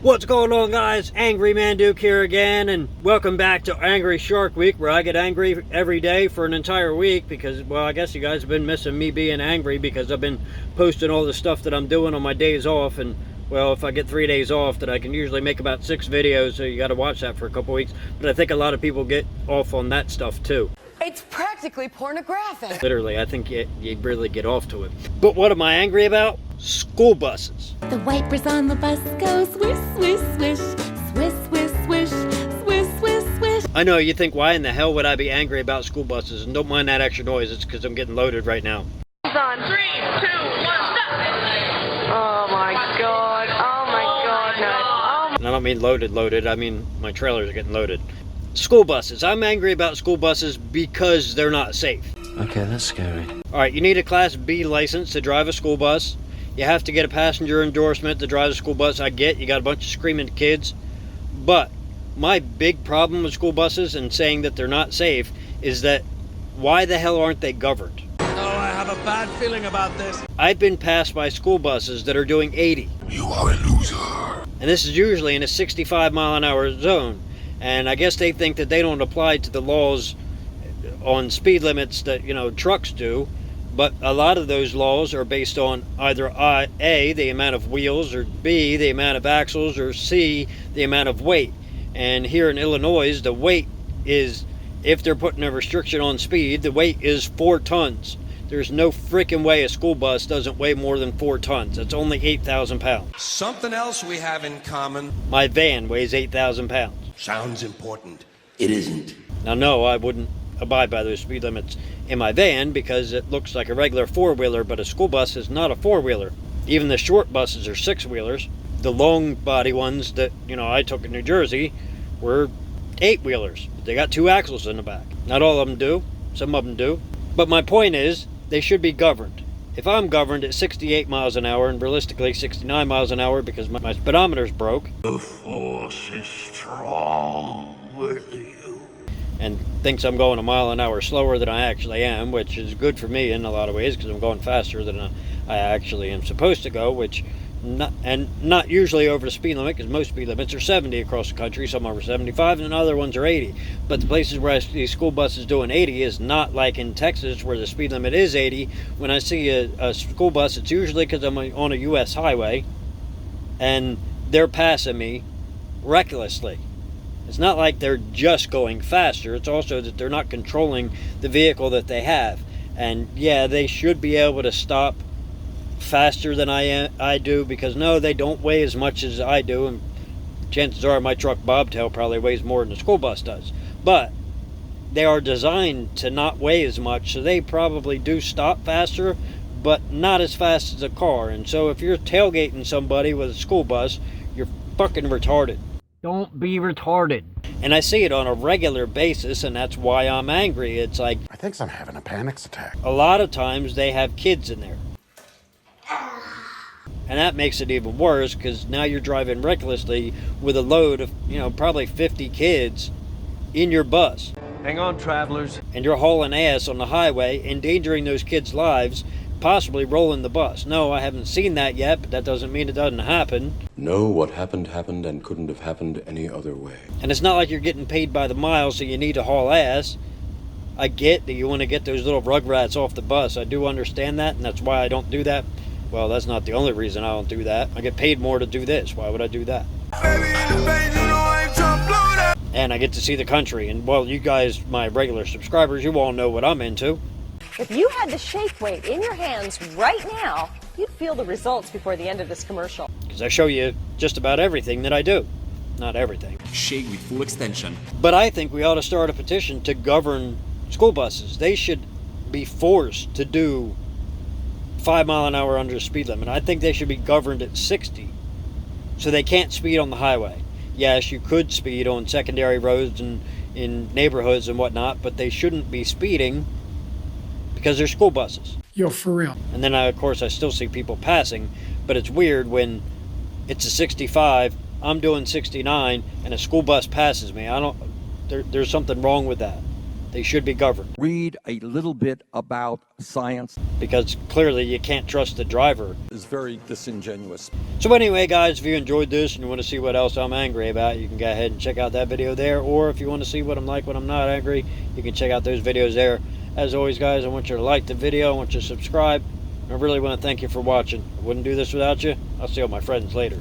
What's going on, guys? Angry Manduke here again, and welcome back to Angry Shark Week, where I get angry every day for an entire week because, well, I guess you guys have been missing me being angry because I've been posting all the stuff that I'm doing on my days off, and, well, if I get 3 days off, then I can usually make about 6 videos, so you gotta watch that for a couple weeks, but I think a lot of people get off on that stuff, too. It's practically pornographic. Literally, I think you really get off to it. But what am I angry about? School buses. The wipers on the bus go swish, swish, swish, swish, swish, swish, swish, swish, swish. I know, you think, why in the hell would I be angry about school buses? And don't mind that extra noise, it's because I'm getting loaded right now. On 3, 2, 1, stop! Oh my god, oh my god, no. And I don't mean loaded, I mean my trailers are getting loaded. School buses. I'm angry about school buses because they're not safe. Okay, that's scary. Alright, you need a Class B license to drive a school bus. You have to get a passenger endorsement to drive a school bus. I get, you got a bunch of screaming kids. But my big problem with school buses and saying that they're not safe is that why the hell aren't they governed? Oh, I have a bad feeling about this. I've been passed by school buses that are doing 80. You are a loser. And this is usually in a 65 mile an hour zone. And I guess they think that they don't apply to the laws on speed limits that, you know, trucks do. But a lot of those laws are based on either A, the amount of wheels, or B, the amount of axles, or C, the amount of weight. And here in Illinois, the weight is, if they're putting a restriction on speed, the weight is 4 tons. There's no freaking way a school bus doesn't weigh more than 4 tons. It's only 8,000 pounds. Something else we have in common. My van weighs 8,000 pounds. Sounds important. It isn't. Now, no, I wouldn't abide by those speed limits in my van because it looks like a regular 4-wheeler, but a school bus is not a 4-wheeler. Even the short buses are 6-wheelers. The long body ones that, you know, I took in New Jersey were 8-wheelers. They got 2 axles in the back. Not all of them do. Some of them do. But my point is, they should be governed. If I'm governed at 68 miles an hour, and realistically 69 miles an hour because my speedometer's broke. The force is strong with you. And thinks I'm going a mile an hour slower than I actually am, which is good for me in a lot of ways because I'm going faster than I actually am supposed to go, which not usually over the speed limit because most speed limits are 70 across the country. Some are 75 and other ones are 80. But the places where I see school buses doing 80 is not like in Texas where the speed limit is 80. When I see a school bus, it's usually because I'm on a U.S. highway and they're passing me recklessly. It's not like they're just going faster. It's also that they're not controlling the vehicle that they have. And yeah, they should be able to stop faster than I do because no, they don't weigh as much as I do. And chances are my truck bobtail probably weighs more than the school bus does. But they are designed to not weigh as much, so they probably do stop faster, but not as fast as a car. And so if you're tailgating somebody with a school bus, you're fucking retarded. Don't be retarded. And I see it on a regular basis, and that's why I'm angry. It's like, I think I'm having a panic attack. a lot of times they have kids in there. And that makes it even worse because now you're driving recklessly with a load of, you know, probably 50 kids in your bus. Hang on, travelers. And you're hauling ass on the highway, endangering those kids' lives, possibly rolling the bus. No, I haven't seen that yet, but that doesn't mean it doesn't happen. No, what happened happened and couldn't have happened any other way. And it's not like you're getting paid by the mile, so you need to haul ass. I get that you want to get those little rugrats off the bus. I do understand that, and that's why I don't do that. Well, that's not the only reason I don't do that. I get paid more to do this. Why would I do that? And I get to see the country. And, well, you guys, my regular subscribers, you all know what I'm into. If you had the shake weight in your hands right now, you'd feel the results before the end of this commercial. Because I show you just about everything that I do. Not everything. Shake with full extension. But I think we ought to start a petition to govern school buses. They should be forced to do 5 mile an hour under the speed limit. I think they should be governed at 60. So they can't speed on the highway. Yes, you could speed on secondary roads and in neighborhoods and whatnot, but they shouldn't be speeding because they're school buses. Yo, for real. And then, of course, I still see people passing, but it's weird when it's a 65, I'm doing 69, and a school bus passes me. There's something wrong with that. They should be governed. Read a little bit about science. Because clearly you can't trust the driver. It's very disingenuous. So anyway, guys, if you enjoyed this and you want to see what else I'm angry about, you can go ahead and check out that video there. Or if you want to see what I'm like when I'm not angry, you can check out those videos there. As always, guys, I want you to like the video. I want you to subscribe. I really want to thank you for watching. I wouldn't do this without you. I'll see all my friends later.